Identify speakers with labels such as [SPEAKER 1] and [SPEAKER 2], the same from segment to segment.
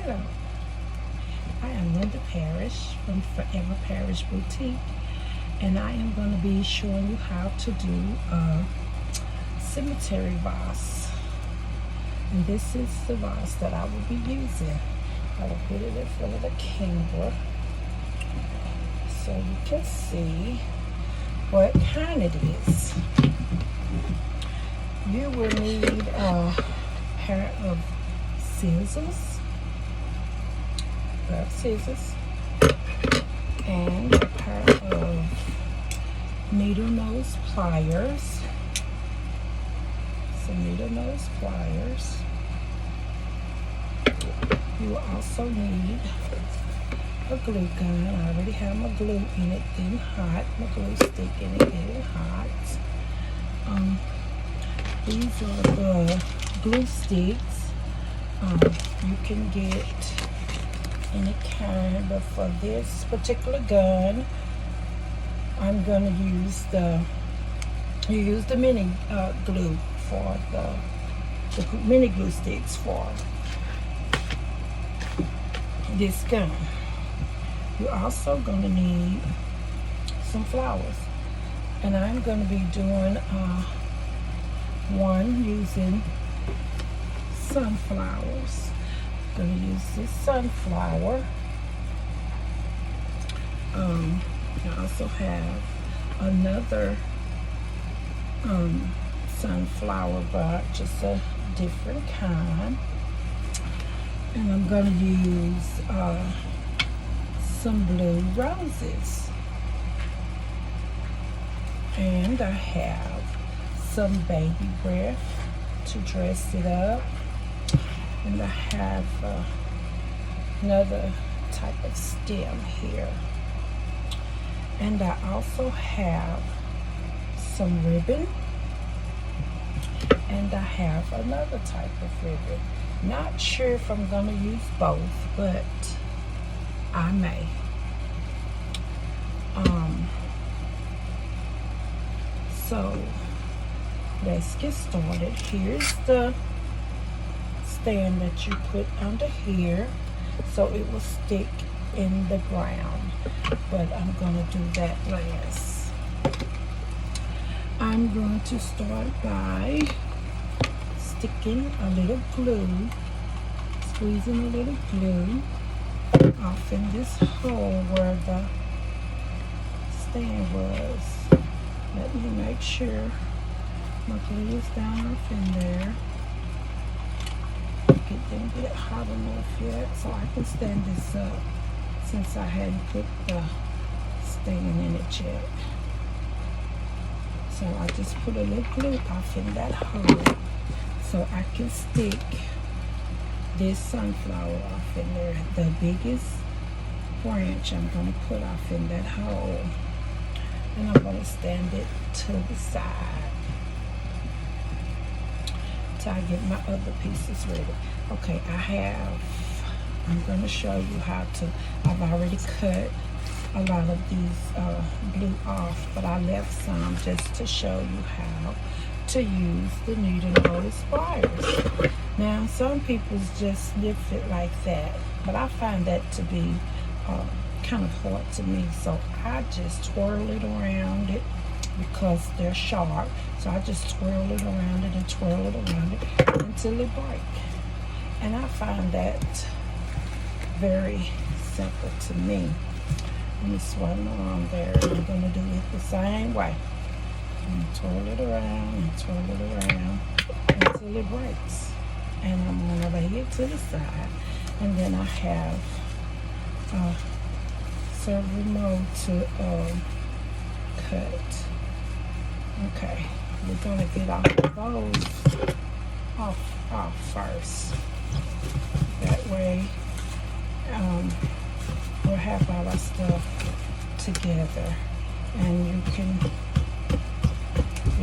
[SPEAKER 1] Hello, I am Linda Parish from Forever Parish Boutique, and I am going to be showing you how to do a cemetery vase. And this is the vase that I will be using. I will put it in front of the camera so you can see what kind it is. You will need a pair of scissors, and a pair of needle nose pliers, You will also need a glue gun. I already have my glue in it getting hot, my glue stick in it getting hot. These are the glue sticks. You can get any kind, but for this particular gun, I'm going to use the mini glue for the mini glue sticks for this gun. You're also going to need some flowers, and I'm going to be doing one using sunflowers. I'm going to use this sunflower. I also have another sunflower, but just a different kind. And I'm going to use some blue roses. And I have some baby breath to dress it up. And I have another type of stem here. And I also have some ribbon. And I have another type of ribbon. Not sure if I'm going to use both, but I may. So let's get started. Here's the stand that you put under here so it will stick in the ground, but I'm going to do that last. I'm going to start by sticking a little glue, squeezing a little glue off in this hole where the stand was. Let me make sure my glue is down off in there. It didn't get hot enough yet, so I can stand this up since I hadn't put the stand in it yet. So I just put a little glue off in that hole so I can stick this sunflower off in there. The biggest branch I'm going to put off in that hole. And I'm going to stand it to the side till I get my other pieces ready. Okay, I'm going to show you how to, I've already cut a lot of these glue off, but I left some just to show you how to use the needle nose pliers. Now, some people just lift it like that, but I find that to be kind of hard to me, so I just twirl it around it because they're sharp. So I just twirl it around it and twirl it around it until it breaks. And I find that very simple to me. Let me swirl it around there. I'm going to do it the same way. And twirl it around and twirl it around until it breaks. And I'm going to lay it to the side. And then I have several more to cut. Okay, we're going to get all of those off first. That way we'll have all our stuff together, and you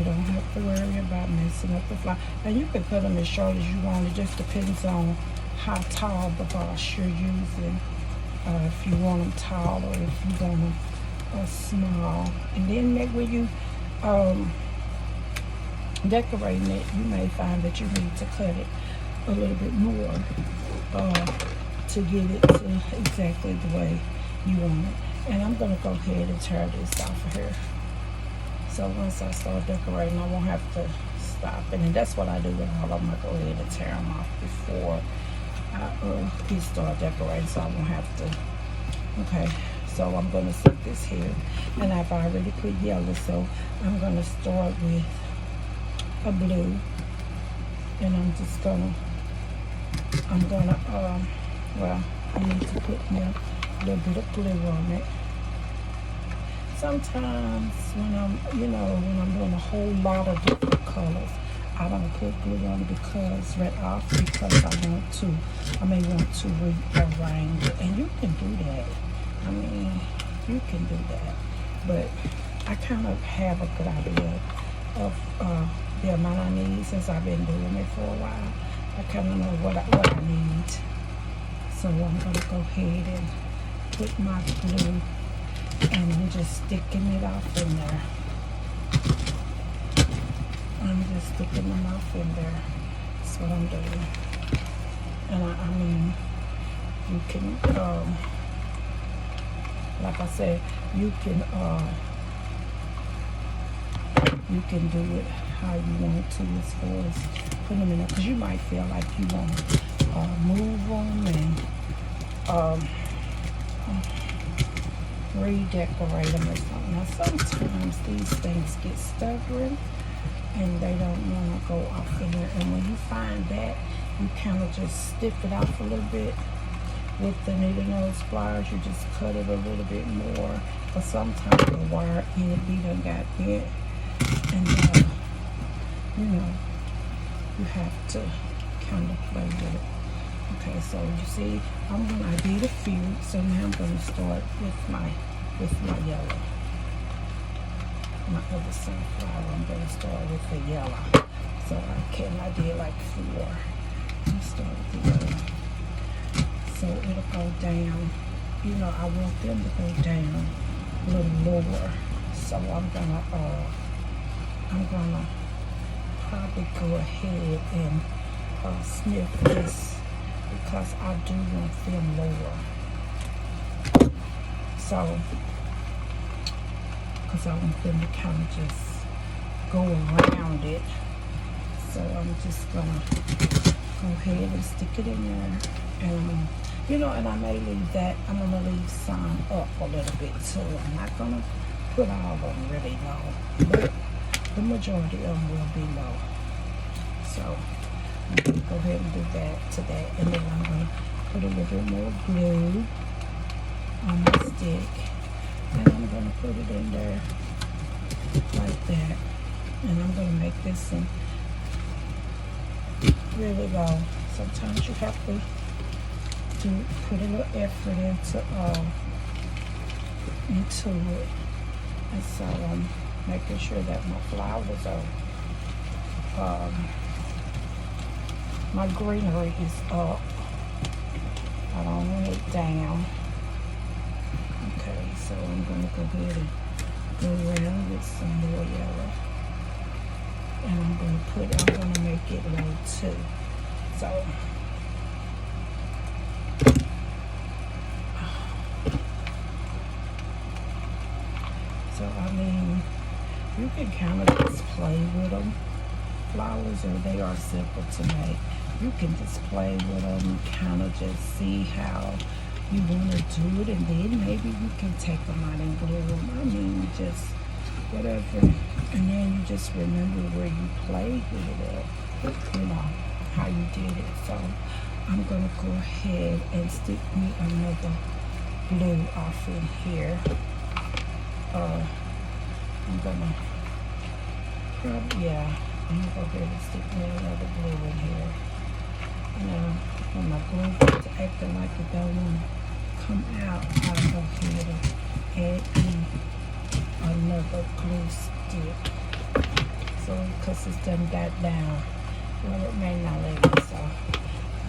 [SPEAKER 1] don't have to worry about messing up the flower. And you can cut them as short as you want. It just depends on how tall the vase you're using. If you want them tall or if you want them small. And then maybe when you decorating it, you may find that you need to cut it a little bit more to get it to exactly the way you want it. And I'm going to go ahead and tear this off of here. So once I start decorating, I won't have to stop. And that's what I do with all of them. I go ahead and tear them off before I start decorating, so I won't have to. Okay, so I'm going to set this here. And I've already put yellow, so I'm going to start with a blue. And I'm just going to, well, I need to put me a little bit of glue on it. Sometimes when I'm doing a whole lot of different colors, I don't put glue on it because I may want to rearrange it. And you can do that. I mean, you can do that. But I kind of have a good idea of the amount I need since I've been doing it for a while. I kind of know what I need. So I'm going to go ahead and put my glue, and I'm just sticking it off in there. I'm just sticking them off in there. That's what I'm doing. And I mean, you can, like I said, you can do it how you want to as far as putting them in there. Because you might feel like you want to move them and redecorate them or something. Now sometimes these things get stubborn and they don't want to go off in there. And when you find that, you kind of just stiff it off a little bit with the needle nose pliers. You just cut it a little bit more. But sometimes the wire in it done got bent, and you have to kind of play with it. Okay, so you see, I did a few, so now I'm going to start with my yellow. My other sunflower, I'm going to start with the yellow. So I did like 4. Let's start with the yellow. So it'll go down. I want them to go down a little lower. So I'm gonna probably go ahead and snip this, because I do want them lower. So, because I want them to kind of just go around it. So I'm just gonna go ahead and stick it in there, and and I may leave that. I'm gonna leave some up a little bit too. I'm not gonna put all of them really low, but the majority of them will be low. So I'm gonna go ahead and do that to that, and then I'm gonna put a little bit more glue on the stick, and I'm gonna put it in there like that, and I'm gonna make this one really low. Sometimes you have to put a little effort into it, and so I'm making sure that my flowers are my greenery is up. I don't want it down. Okay, so I'm going to go ahead and go around with some more yellow, and I'm going to make it low too. So I mean, you can kind of just play with them. Flowers, they are simple to make. You can just play with them, kind of just see how you want to do it, and then maybe you can take them out and glue them. I mean, just whatever. And then you just remember where you played with it at, how you did it. So I'm going to go ahead and stick me another blue off in here. I'm gonna probably, I'm gonna go ahead and stick me another blue in here. Now, when my glue gets acting like it don't want to come out, I'll go ahead and add in another glue stick. So, because it's done got down, well, it may not let it, so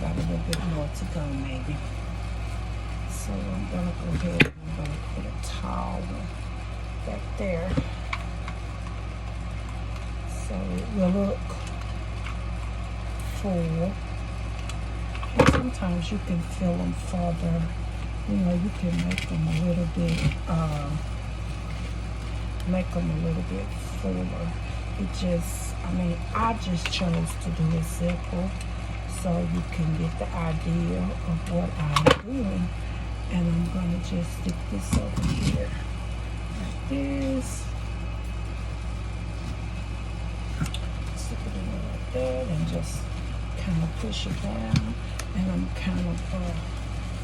[SPEAKER 1] got a little bit more to go maybe. So I'm gonna go ahead and I'm gonna put a towel back there, so it will look full. And sometimes you can fill them further. You know, you can make them a little bit fuller. It just, I mean, I just chose to do it simple so you can get the idea of what I'm doing. And I'm gonna just stick this over here like this. Stick it in there like that and just kind of push it down. And I'm kind of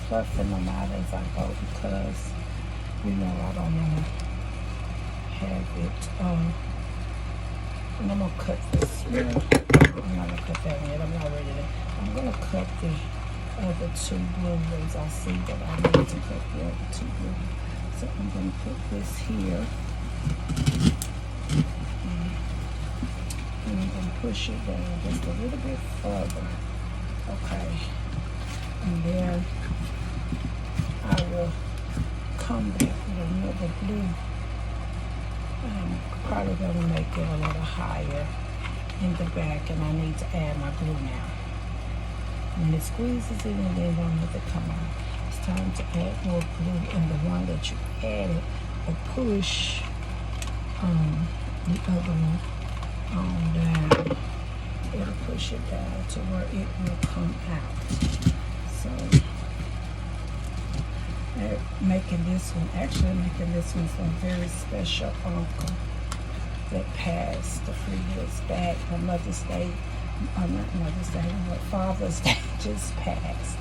[SPEAKER 1] fluffing them out as I go because, you know, I don't want to have it, and I'm going to cut this, you know, I'm not going to cut that yet, I'm not ready to, I'm going to cut the other two blue ones. I see that I need to cut the other two blue. So I'm going to put this here, and I'm going to push it down just a little bit further, okay, and then I will come back with another blue. I'm probably going to make it a little higher in the back, and I need to add my glue now. When it squeezes in and then don't let it come out, it's time to add more glue, and the one that you added will push the other one on down. It'll push it down to where it will come out. So making this one some very special uncle that passed a few years back. My Mother's Day, not Mother's Day, but Father's Day just passed.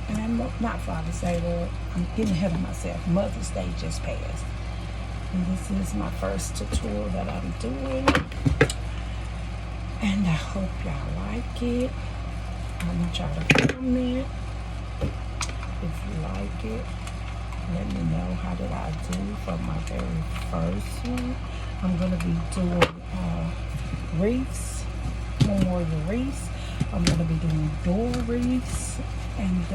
[SPEAKER 1] And not Father's Day, well, I'm getting ahead of myself. Mother's Day just passed. And this is my first tutorial that I'm doing. And I hope y'all like it. I want y'all to comment. If you like it, let me know how did I do for my very first one. I'm going to be doing wreaths, memorial wreaths. I'm going to be doing door wreaths, and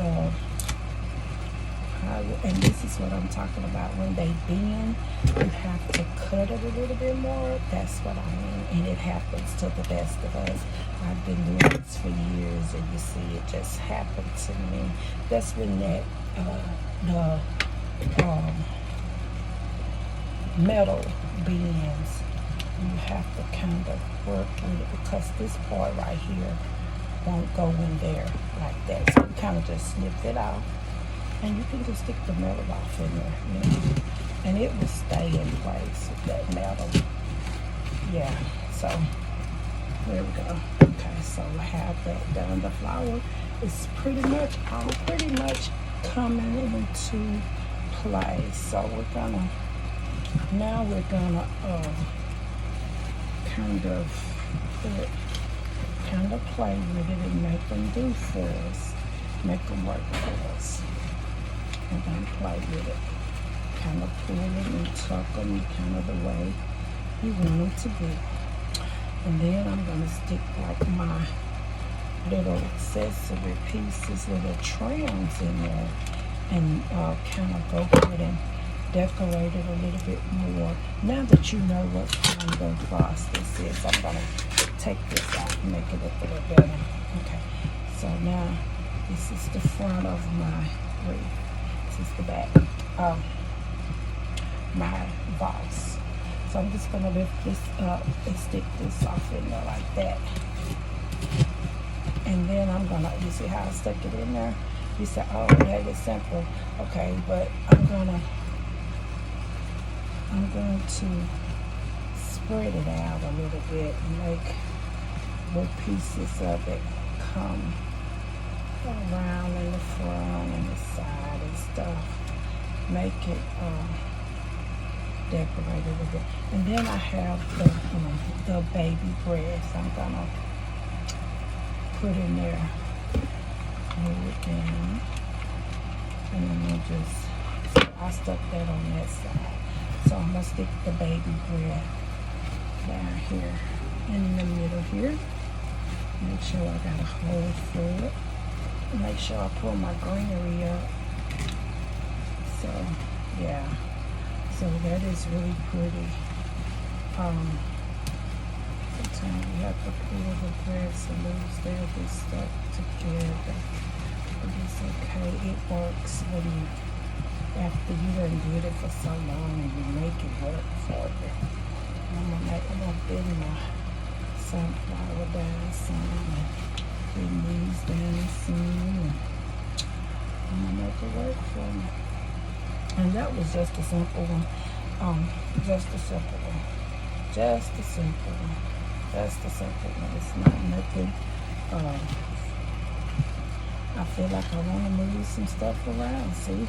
[SPEAKER 1] this is what I'm talking about. When they bend, you have to cut it a little bit more. That's what I mean, and it happens to the best of us. I've been doing this for years, and you see it just happened to me. That's when that the metal bends. You have to kind of work with it because this part right here won't go in there like that. So you kind of just snip it off, and you can just stick the metal off in there, you know, and it will stay in place with that metal. Yeah, so there we go. Okay, so I have that done. The flower is pretty much coming into place. So we're gonna kind of play with it and make them do for us, make them work for us. And then play with it, kind of pull them and tuck them kind of the way you want them to be. And then I'm going to stick like my little accessory pieces, little trims in there, and kind of go ahead and decorate it a little bit more. Now that you know what kind of vase this is, I'm going to take this out and make it look a little better. Okay, so now this is the front of my wreath. This is the back of my vase. So I'm just going to lift this up and stick this off in there like that. And then I'm going to, you see how I stuck it in there? You say, oh, yeah, it's simple. Okay, but I'm going to spread it out a little bit and make little pieces of it come around in the front and the side and stuff. Make it decorated a bit. And then I have the baby breads I'm gonna put in there. Hold it down. And I'm gonna I stuck that on that side. So I'm gonna stick the baby bread down here in the middle here. Make sure I got a hole for it. Make sure I pull my greenery up. So yeah, so that is really pretty. Sometimes you have to pull the threads and loose. They'll be stuck together. But it's okay. It works when you, after you done did it for so long, and you make it work for you. I'm gonna bend my sunflower down some, and bring these down some, and I'm gonna make it work for me. And that was just a simple one. Just a simple one. Just a simple one. Just a simple one. It's not nothing. I feel like I want to move some stuff around, see?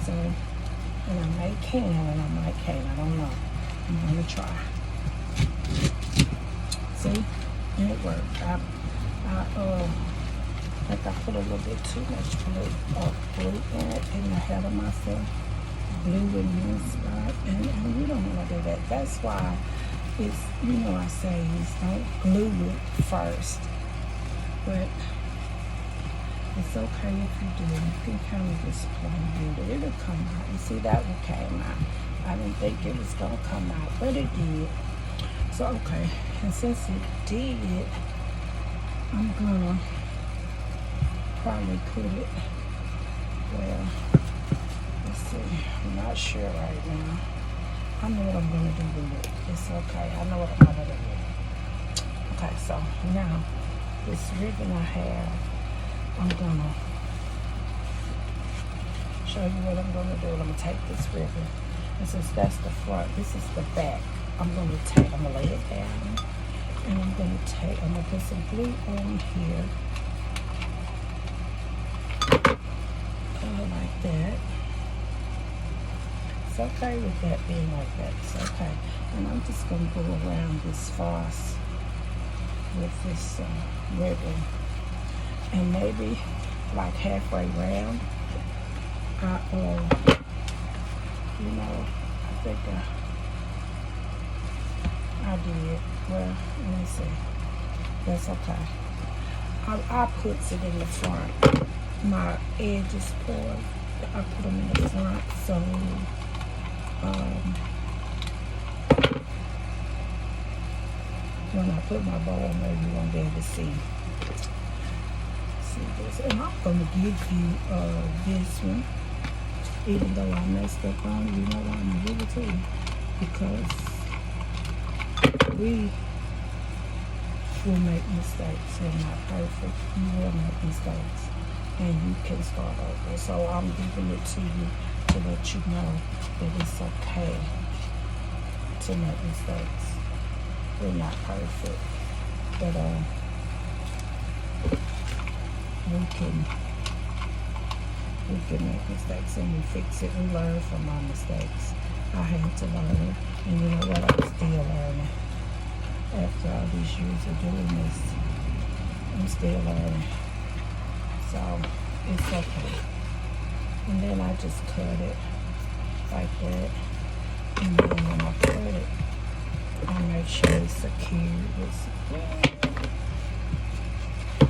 [SPEAKER 1] So, and I might can, and I might can't. I don't know. I'm going to try. See? And it worked. I think I put a little bit too much blue in it, getting ahead of myself. Blue in one spot, and you don't want to do that. That's why it's, I say don't glue it first, but it's okay if you do. You can kind of just play with it. It'll come out. You see, that one came out. I didn't think it was going to come out, but it did. So, okay, and since it did, I'm going to probably put it, well, let's see, I'm not sure right now. I know what I'm going to do with it. It's okay. I know what I'm going to do with it. Okay, so now this ribbon I have, I'm going to show you what I'm going to do. I'm going to take this ribbon, and since that's the front, this is the back. I'm going to lay it down, and I'm going to put some glue on here, like that. It's okay with that being like that. It's okay. And I'm just going to go around this vase with this ribbon. And maybe like halfway round, I think I did. Well, let me see. That's okay. I put it in the front. My edges pulled. I put them in the front, so when I put my bowl on there, you won't be able to see this. And I'm going to give you this one, even though I messed up on it. You know why I'm going to give it to you? Because we will make mistakes. We're not perfect. You will make mistakes, and you can start over. So I'm giving it to you to let you know that it's okay to make mistakes. We're not perfect, but we can make mistakes, and we fix it. We learn from our mistakes. I had to learn, and you know what? I'm still learning. After all these years of doing this, I'm still learning. So it's okay. And then I just cut it like that. And then when I cut it, I make sure it's secured.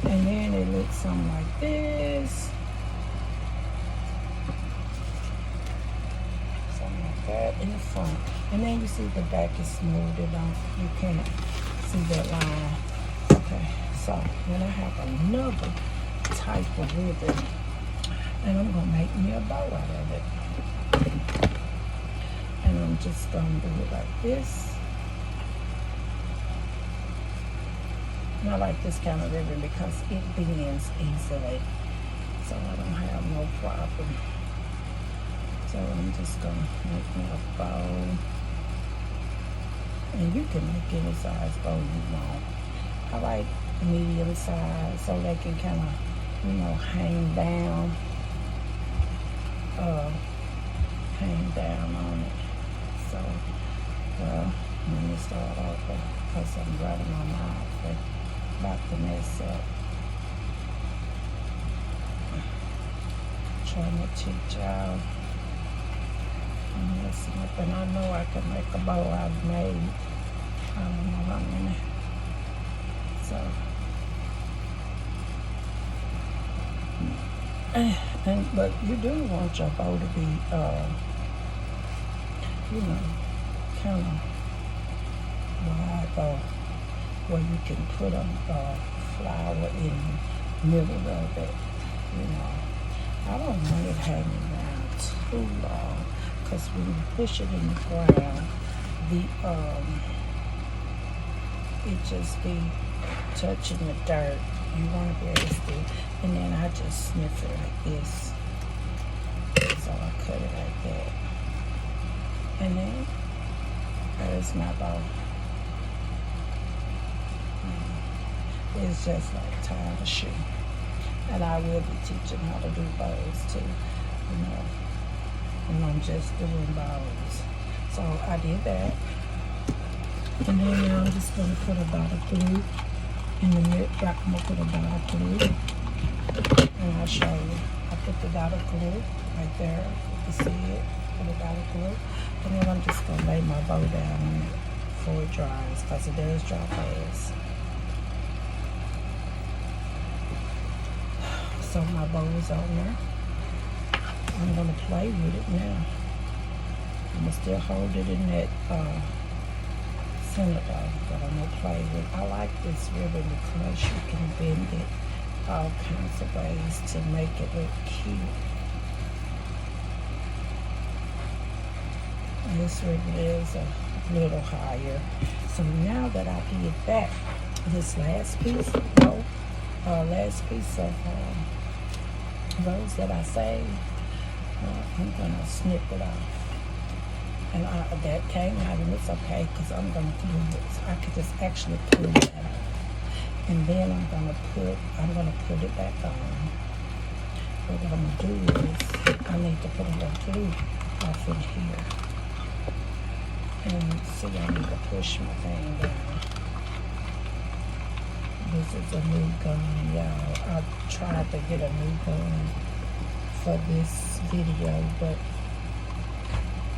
[SPEAKER 1] And then it looks something like this. Something like that in the front. And then you see the back is smoothed off. You can't see that line. Okay, so then I have another type of ribbon, and I'm gonna make me a bow out of it. And I'm just gonna do it like this. And I like this kind of ribbon because it bends easily, so I don't have no problem. So I'm just gonna make me a bow, and you can make any size bow you want. I like medium size so they can kind of, hang down on it. So, well, let me start off because I'm running my mouth and about to mess up. Trying to teach y'all. I'm messing up, and I know I can make a bow I've made. I don't know how many. So, but you do want your bow to be, kind of wide though. where you can put a flower in the middle of it. You know, I don't want it hanging around too long, because when you push it in the ground, it just be touching the dirt. You want to be able to see. And then I just snip it like this. So I cut it like that. And then there's my bow. It's just like tying a shoe. And I will be teaching how to do bows too, you know. And I'm just doing bows. So I did that. And then now I'm just gonna put a dot of glue in the middle. I'm gonna put a dot of glue. And I'll show you. I put the dot of glue right there. You can see it. Put a dot of glue. And then I'm just gonna lay my bow down on it before it dries, because it does dry fast. So my bow is on there. I'm gonna play with it now. I'm gonna still hold it in that center though, but I'm gonna play with it. I like this ribbon because you can bend it all kinds of ways to make it look cute. And this ribbon is a little higher. So now that I did that, this last piece, last piece of those that I saved, I'm gonna snip it off. And that came out, and it's okay, because I'm gonna glue it. So I could just actually glue that off. And then I'm gonna put it back on. What I'm gonna do is, I need to put a little glue off in here. And see, I need to push my thing down. This is a new gun, y'all. I tried to get a new gun for this video, but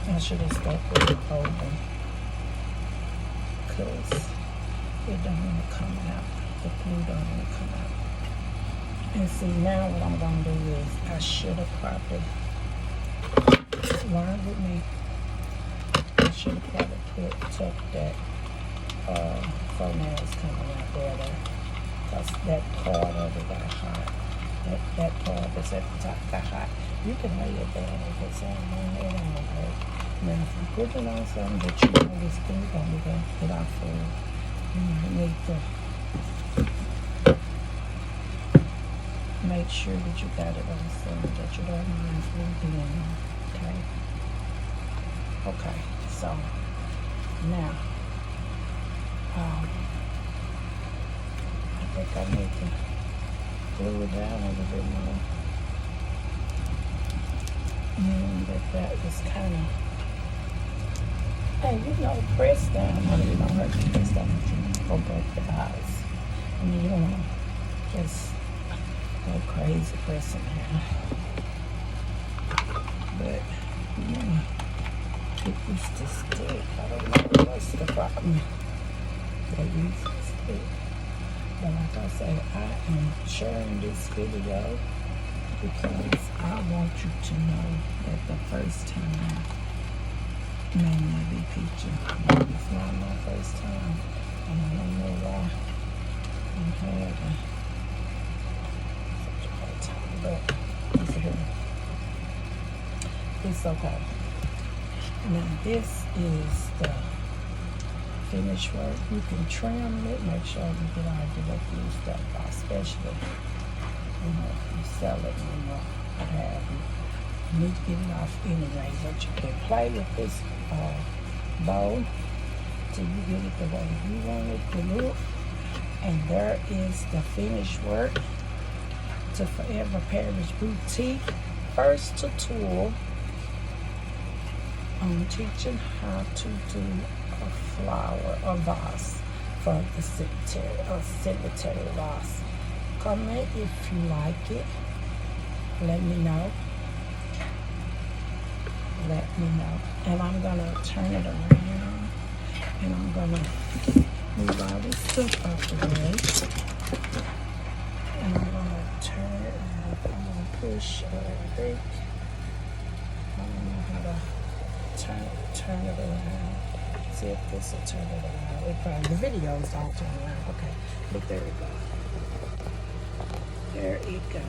[SPEAKER 1] I should have stuck with the old one, because it don't want to come out. The glue don't want to come out. And see, now what I'm going to do is, I should have probably, learned with me, I should have probably tucked that fingernails coming out there, because that part of it got hot. That part that's at the top got hot. You can lay it down and put something on there, it don't hurt. Now if you put it on something that you know is glue gonna get off of, you might need to make sure that you got it on something that you don't mind gluing in. Okay, so now I think I need to glue it down a little bit more. And that was kind of, hey, you know, press down. I mean, you don't hurt to press down or break the vase. I mean, you don't want to just go crazy pressing down. But, you know, it used to stick. I don't know what's the problem. They used to stick. But like I say, I am sharing this video because I want you to know that the first time may not be peachy. It's not my first time, and I don't know why I'm having such a hard time, but it's okay. Now this is the finished work. You can trim it, make sure you get all the little stuff off, especially if you sell it, what have you. You need to get it off anyway, but you can play with this bow till you get it the way you want it to look. And there is the finished work to Forever Parish Boutique first tutorial on teaching how to do a flower, a vase for the cemetery vase. Comment if you like it. Let me know. And I'm gonna turn it around, and I'm gonna move all this stuff out the way, and I'm gonna turn it. I'm gonna push. I think I don't know how to turn it around. See if this will turn it around. It probably, the videos don't turn around. Okay, but there we go. There you go.